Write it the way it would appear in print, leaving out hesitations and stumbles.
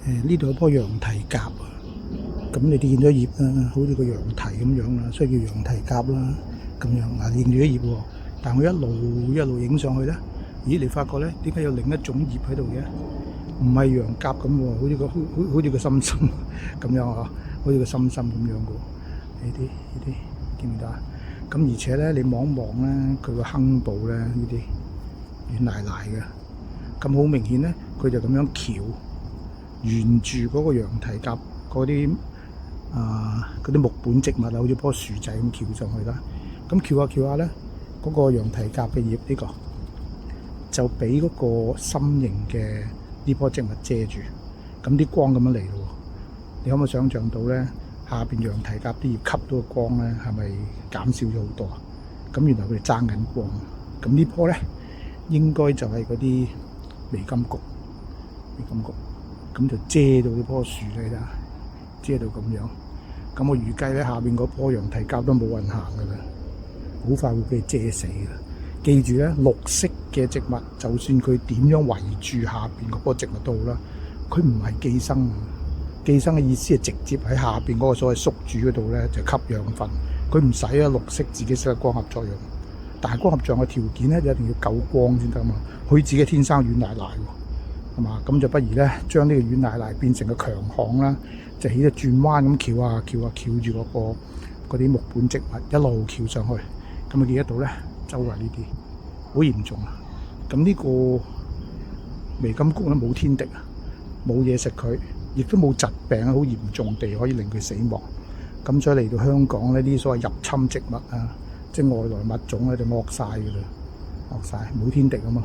呢度有棵羊蹄甲啊，咁你哋見咗葉啦，好似個羊蹄咁樣啦，所以叫羊蹄甲啦。咁樣嗱，認住啲葉喎，但我一路影上去咧，咦？你發覺咧，點解有另一種葉喺度嘅？唔係羊甲咁喎，好似個心心咁樣啊，好似個心心咁樣嘅。呢啲見唔見到啊？咁而且咧，你望一望咧，佢個坑部咧，呢啲軟賴賴嘅，咁好明顯咧，佢就咁樣翹，沿住嗰個羊蹄甲嗰啲木本植物啊，好似棵樹仔咁翹上去啦。咁翹下咧，嗰個羊蹄甲嘅葉呢個就俾嗰個心形嘅呢棵植物遮住，咁啲光咁樣嚟咯。你可唔可以想像到咧？下邊羊蹄甲啲葉吸到個光咧，係咪減少咗好多啊？咁原來佢哋爭緊光。咁呢棵咧應該就係嗰啲微金菊，咁就遮到呢棵樹咧，遮到咁樣。咁我預計咧，下邊嗰棵羊蹄甲都冇人行噶啦，好快會俾佢遮死噶。記住咧，綠色嘅植物，就算佢點樣圍住下邊嗰棵植物都好啦，佢唔係寄生。寄生嘅意思係直接喺下邊嗰個所謂宿主嗰度咧就吸養分，佢唔使啊綠色自己識得光合作用，但係光合作用嘅條件咧就一定要夠光先得嘛。佢自己天生軟賴賴喎，係嘛？咁就不如咧將呢個軟賴賴變成個強項啦，就起隻轉彎咁翹住嗰啲木本植物一路翹上去，咁啊見得到咧周圍呢啲好嚴重啊！咁呢個微金菊咧冇天敵啊，冇嘢食佢。亦都冇疾病好嚴重地可以令佢死亡。咁所以嚟到香港呢啲所謂入侵植物啊，即係外來物種咧就惡晒㗎啦，惡晒冇天敵啊嘛。